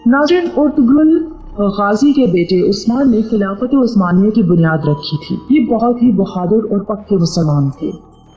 नाज़रीन, उर्तुगुल गाजी के बेटे उस्मान ने खिलाफत उस्मानिया की बुनियाद रखी थी। ये बहुत ही बहादुर और पक्के मुसलमान थे।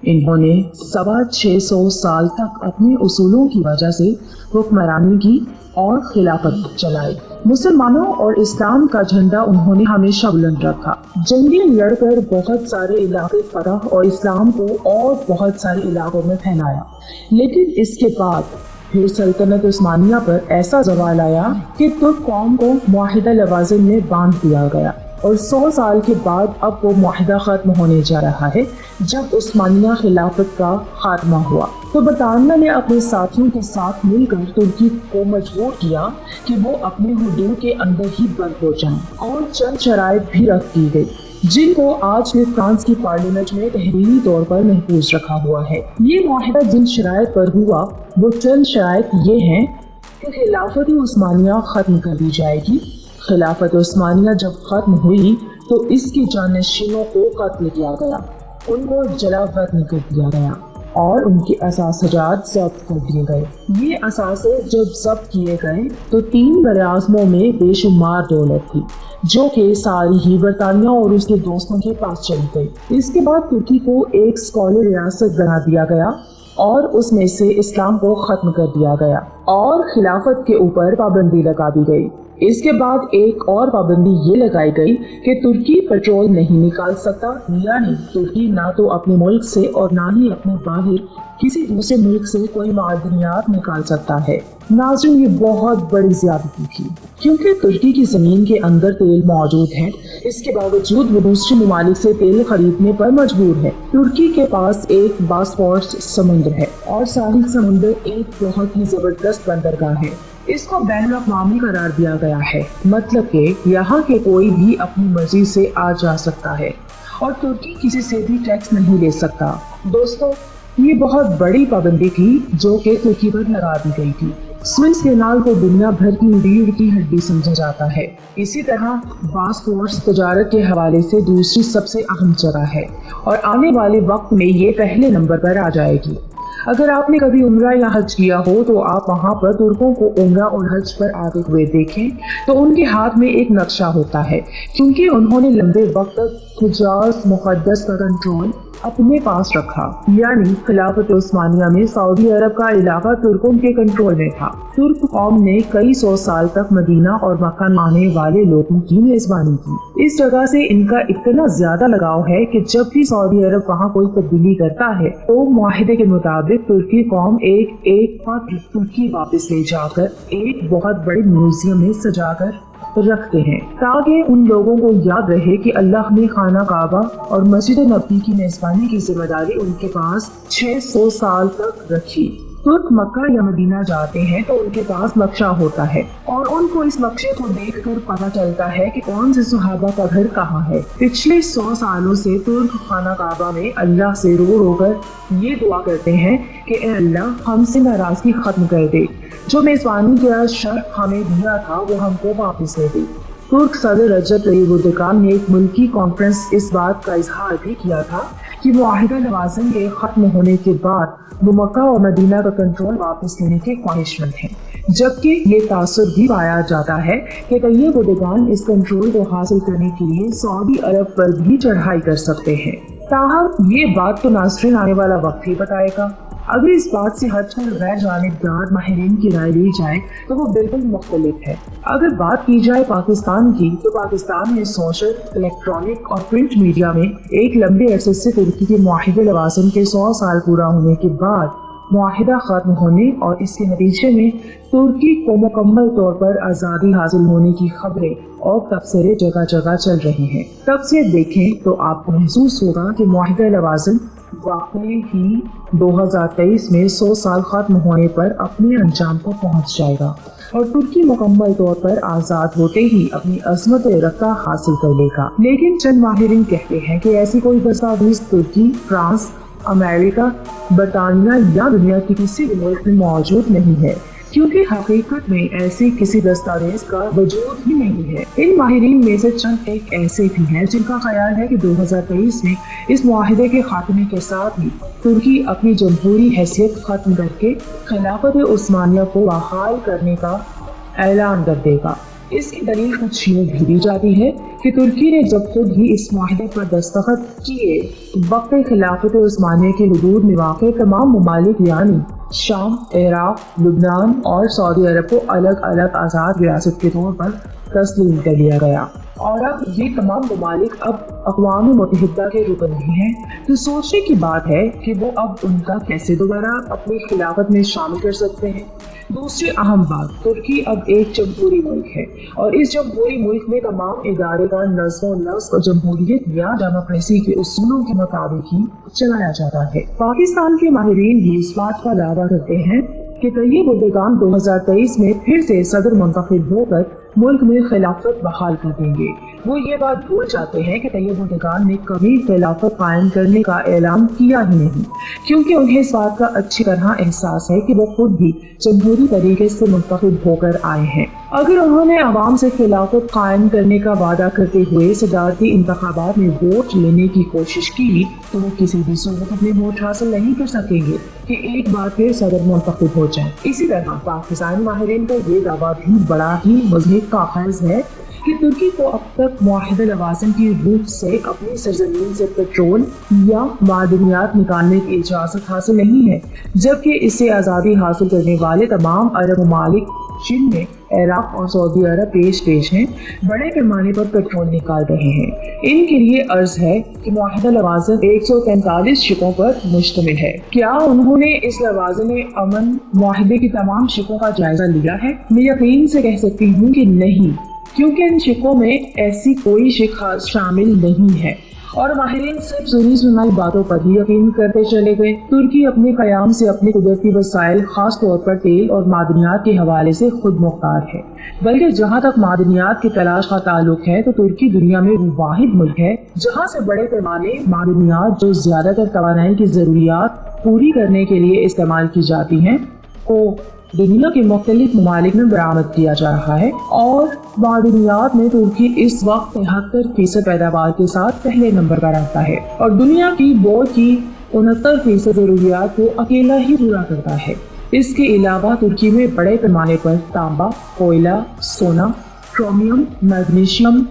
इन्होंने 650 साल तक अपने उसूलों की वजह से हुक्मरानी की और खिलाफत चलाई। मुसलमानों और इस्लाम का झंडा उन्होंने हमेशा बुलंद रखा। जंगें लड़कर बहुत सारे इलाके फतह और इस्लाम को और बहुत सारे इलाकों में फैलाया, लेकिन इसके बाद फिर सल्तनत उस्मानिया पर ऐसा ज़वाल आया कि तुर्क कौम को मुआहिदा लवाज़िम में बांध दिया गया और 100 साल के बाद अब वो मुआहिदा ख़त्म होने जा रहा है। जब उस्मानिया खिलाफत का खात्मा हुआ तो बरतानिया ने अपने साथियों के साथ मिलकर तुर्की को मजबूर किया कि वो अपने हुदूद के अंदर ही बंद हो जाएं और चंद शराइत भी रख दी गई, जिनको आज भी फ्रांस की पार्लियामेंट में तहरीरी तौर पर महफूज रखा हुआ है। ये मुआहिदा जिन शराइत पर हुआ वो चंद शराइत ये हैं कि खिलाफत उस्मानिया ख़त्म कर दी जाएगी। खिलाफत उस्मानिया जब ख़त्म हुई तो इसके जानशीनों को कत्ल किया गया, उनको जलावतन कर दिया गया और उनके असासजात जब्त कर दिए गए। ये असासे जब जब्त किए गए तो 3 बराज़मों में बेशुमार दौलत थी, जो कि सारी ही बरतानिया और उसके दोस्तों के पास चली गई। इसके बाद तुर्की को एक स्कॉलर रियासत बना दिया गया और उसमें से इस्लाम को ख़त्म कर दिया गया और खिलाफत के ऊपर पाबंदी लगा दी गई। इसके बाद एक और पाबंदी ये लगाई गई कि तुर्की पेट्रोल नहीं निकाल सकता, यानी तुर्की ना तो अपने मुल्क से और ना ही अपने बाहर किसी दूसरे मुल्क से कोई मादनियात निकाल सकता है। नाज़रीन, ये बहुत बड़ी ज़्यादती थी क्योंकि तुर्की की ज़मीन के अंदर तेल मौजूद है, इसके बावजूद वो दूसरे ममालिक से तेल खरीदने पर मजबूर है। तुर्की के पास एक बॉस्फोरस समुद्र है और साहिल समुद्र एक बहुत ही ज़बरदस्त बंदरगाह है। इसको बैनुल-अक़वामी करार दिया गया है, मतलब कि यहाँ के कोई भी अपनी मर्जी से आ जा सकता है और तुर्की किसी से भी टैक्स नहीं ले सकता। दोस्तों, ये बहुत बड़ी पाबंदी थी जो कि तुर्की पर लगा दी गई थी। स्विस कैनाल को दुनिया भर की रीढ़ की हड्डी समझा जाता है। इसी तरह बॉस्फोरस तजारत के हवाले से दूसरी सबसे अहम जगह है और आने वाले वक्त में ये पहले नंबर पर आ जाएगी। अगर आपने कभी उम्रा या हज किया हो तो आप वहाँ पर तुर्कों को उम्रा और हज पर आते हुए देखें तो उनके हाथ में एक नक्शा होता है, क्योंकि उन्होंने लंबे वक्त तक हिजाज मुक़द्दस का कंट्रोल अपने पास रखा। यानी खिलाफत उस्मानिया में सऊदी अरब का इलाका तुर्कों के कंट्रोल में था। तुर्क कौम ने कई 100 साल तक मदीना और मक्का में आने वाले लोगों की मेजबानी की। इस जगह से इनका इतना ज्यादा लगाव है कि जब भी सऊदी अरब वहाँ कोई तब्दीली करता है तो मुआहिदे के मुताबिक तुर्की कौम एक पत्र तुर्की वापस ले जाकर एक बहुत बड़े म्यूजियम में सजाकर रखते हैं, ताकि उन लोगों को याद रहे कि अल्लाह ने खाना काबा और मस्जिद नबी की मेजबानी की जिम्मेदारी उनके पास 600 साल तक रखी। तुर्क मक्का या मदीना जाते हैं तो उनके पास नक्शा होता है और उनको इस नक्शे को देखकर पता चलता है कि कौन से सुहाबा का घर कहाँ है। पिछले 100 सालों से तुर्क खाना काबा में अल्लाह से रो रोकर ये दुआ करते हैं कि ए अल्लाह, हमसे नाराजगी खत्म कर दे, जो मेजबानी का शर्फ हमें दिया था वो हमको वापस दे दे। तुर्क सदर रजब तय्यिब एर्दोगान ने एक मुल्की कॉन्फ्रेंस इस बात का इजहार भी किया था कि मुआहिदा लवाज़िम के खत्म होने के बाद वो मक्का और मदीना का कंट्रोल वापस लेने के ख्वाहिशमंद हैं, जबकि ये तासुर भी पाया जाता है कि तय्यिब एर्दोगान इस कंट्रोल को हासिल करने के लिए सऊदी अरब पर भी चढ़ाई कर सकते हैं। ताहम ये बात तो नाज़रीन आने वाला वक्त ही बताएगा। अगर इस बात से हटकर गैर जानिबदार माहिरीन की राय ली जाए तो वो बिल्कुल मुख्तलिफ है। अगर बात की जाए पाकिस्तान की तो पाकिस्तान में सोशल, इलेक्ट्रॉनिक और प्रिंट मीडिया में एक लंबे अरसे से तुर्की के मुआहिदे लवाज़िम के 100 साल पूरा होने के बाद मुआहिदा खत्म होने और इसके नतीजे में तुर्की को मुकम्मल तौर पर आज़ादी हासिल होने की खबरें और तबसरे जगह जगह चल रहे हैं। तब से देखें तो आपको महसूस होगा कि मुआहिदा लवाज़िम वाकई ही 2023 में 100 साल खत्म होने पर अपने अंजाम को पहुंच जाएगा और तुर्की मुकम्मल तौर पर आज़ाद होते ही अपनी अज़मत रफ्ता हासिल कर लेगा। लेकिन चंद माहिरीन कहते हैं कि ऐसी कोई दस्तावेज तुर्की, फ्रांस, अमेरिका, बरतानिया या दुनिया के किसी भी मुल्क में मौजूद नहीं है, क्योंकि हकीकत में ऐसे किसी दस्तावेज का वजूद ही नहीं है। इन माहिरीन में से चंद एक ऐसे भी हैं जिनका ख्याल है कि 2023 में इस मुआहिदे के खात्मे के साथ ही तुर्की अपनी जमहूरी हैसियत खत्म करके खिलाफत उस्मानिया को बहाल करने का اعلان کر دے گا۔ اس کی دلیل کچھ یوں بھی دی جاتی ہے کہ ترکی نے جب خود ہی اس معاہدے پر دستخط کیے، وقت خلافت عثمانیہ کی حدود میں واقع تمام ممالک یعنی شام، عراق، لبنان اور سعودی عرب کو الگ الگ آزاد ریاست کے طور پر تسلیم کر لیا گیا، اور اب یہ تمام ممالک اب اقوام متحدہ کے رکن نہیں ہیں۔ تو سوچنے کی بات ہے کہ وہ اب ان کا کیسے دوبارہ اپنی خلافت میں شامل کر سکتے ہیں۔ دوسری اہم بات، ترکی اب ایک جمہوری ملک ہے، اور اس جمہوری ملک میں تمام ادارے کا نظم و نسق جمہوریت یا ڈیموکریسی کے اصولوں کے مطابق ہی چلایا جاتا ہے۔ پاکستان کے ماہرین بھی اس بات کا دعویٰ کرتے ہیں کہ طیب اردگان 2023 میں پھر سے صدر منتخب ہو کر ملک میں خلافت بحال کر دیں گے۔ وہ یہ بات بھول جاتے ہیں کہ طیب اردگان نے کبھی خلافت قائم کرنے کا اعلان کیا ہی نہیں، کیونکہ انہیں اس بات کا اچھی طرح احساس ہے کہ وہ خود بھی جمہوری طریقے سے منتخب ہو کر آئے ہیں۔ اگر انہوں نے عوام سے خلافت قائم کرنے کا وعدہ کرتے ہوئے صدارتی انتخابات میں ووٹ لینے کی کوشش کی تو وہ کسی بھی صورت اپنے ووٹ حاصل نہیں کر سکیں گے کہ ایک بار پھر صدر منتخب ہو جائیں۔ اسی طرح پاکستانی ماہرین کا یہ دعویٰ بھی بڑا ہی مضحک کا خیز ہے کہ ترکی کو اب تک معاہدہ لوازم کی روح سے اپنی سرزمین سے پیٹرول یا معدنیات نکالنے کی اجازت حاصل نہیں ہے، جبکہ اس سے آزادی حاصل کرنے والے تمام عرب ممالک جن میں عراق اور سعودی عرب پیش ہیں بڑے پیمانے پر پیٹرول نکال رہے ہیں۔ ان کے لیے عرض ہے کہ معاہدہ لوازم 143 شقوں پر مشتمل ہے۔ کیا انہوں نے اس لوازم امن معاہدے کی تمام شقوں کا جائزہ لیا ہے؟ میں یقین سے کہہ سکتی ہوں کہ نہیں، کیونکہ ان شقوں میں ایسی کوئی شق شامل نہیں ہے، اور ماہرین صرف سنی سنائی باتوں پر ہی یقین کرتے چلے گئے۔ ترکی اپنے قیام سے اپنے قدرتی وسائل خاص طور پر تیل اور معدنیات کے حوالے سے خود مختار ہے، بلکہ جہاں تک معدنیات کی تلاش کا تعلق ہے تو ترکی دنیا میں وہ واحد ملک ہے جہاں سے بڑے پیمانے معدنیات جو زیادہ تر توانائی کی ضروریات پوری کرنے کے لیے استعمال کی جاتی ہیں کو دنیا کے مختلف ممالک میں برآمد کیا جا رہا ہے، اور معدنیات میں ترکی اس وقت 73% پیداوار کے ساتھ پہلے نمبر پر رہتا ہے، اور دنیا کی بوٹ کی 69% ضروریات کو اکیلا ہی پورا کرتا ہے۔ اس کے علاوہ ترکی میں بڑے پیمانے پر تانبا، کوئلہ، سونا، کرومیم، میگنیشیم،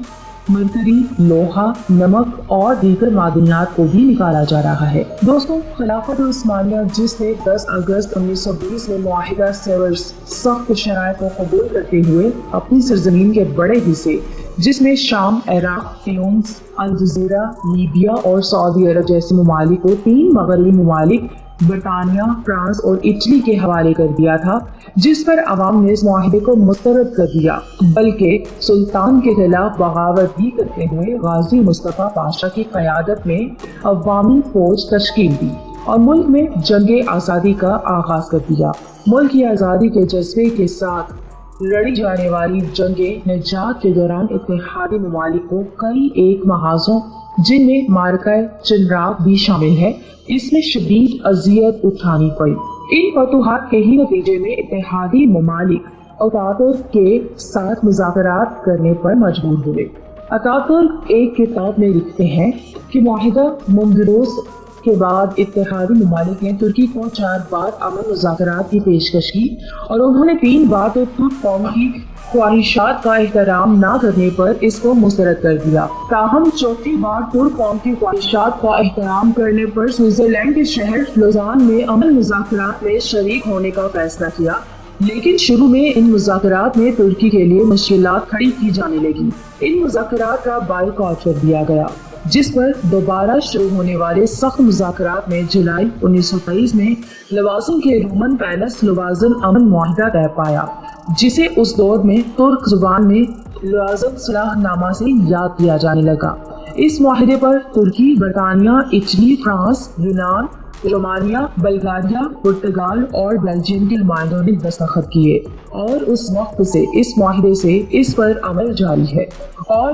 مرکری، لوہا، نمک اور دیگر معدنیات کو بھی نکالا جا رہا ہے۔ دوستوں، خلافت عثمانیہ جس نے 10 اگست 1920 میں معاہدہ سیورس سخت شرائط کو قبول کرتے ہوئے اپنی سرزمین کے بڑے حصے جس میں شام، عراق، تیونس، الجزیرہ، لیبیا اور سعودی عرب جیسے ممالک کو 3 مغربی ممالک برطانیہ، فرانس اور اٹلی کے حوالے کر دیا تھا، جس پر عوام نے اس معاہدے کو مسترد کر دیا، بلکہ سلطان کے خلاف بغاوت بھی کرتے ہوئے غازی مصطفیٰ پاشا کی قیادت میں عوامی فوج تشکیل دی اور ملک میں جنگ آزادی کا آغاز کر دیا۔ ملک کی آزادی کے جذبے کے ساتھ لڑی جانے والی جنگ نجات کے دوران اتحادی ممالک کو کئی ایک محاذوں جن میں مارکہ چنراغ بھی شامل ہے، اس میں شدید اذیت اٹھانی پڑی۔ ان فتوحات کے ہی نتیجے میں اتحادی ممالک اتاتورک کے ساتھ مذاکرات کرنے پر مجبور ہوئے۔ اتاتورک ایک کتاب میں لکھتے ہیں کہ معاہدہ ممدروس کے بعد اتحادی ممالک نے ترکی کو 4 بار امن مذاکرات کی پیشکش کی، اور انہوں نے 3 بار تو ترک قوم کی خواہشات کا احترام نہ کرنے پر اس کو مسترد کر دیا۔ تاہم 4تھی بار ترک قوم کی خواہشات کا احترام کرنے پر سوئٹزرلینڈ کے شہر لوزان میں امن مذاکرات میں شریک ہونے کا فیصلہ کیا، لیکن شروع میں ان مذاکرات میں ترکی کے لیے مشکلات کھڑی کی جانے لگی۔ ان مذاکرات کا بائیکاٹ کر دیا گیا، جس پر دوبارہ شروع ہونے والے سخت مذاکرات میں جولائی 1923 میں لوازم کے رومن پیلس لوازم امن معاہدہ طے پایا، جسے اس دور میں ترک زبان میں لوازم صلاح نامہ سے یاد کیا جانے لگا۔ اس معاہدے پر ترکی، برطانیہ، اٹلی، فرانس، یونان، رومانیہ، بلغاریہ، پرتگال اور بیلجیم کے نمائندوں نے دستخط کیے، اور اس وقت سے اس معاہدے سے اس پر عمل جاری ہے، اور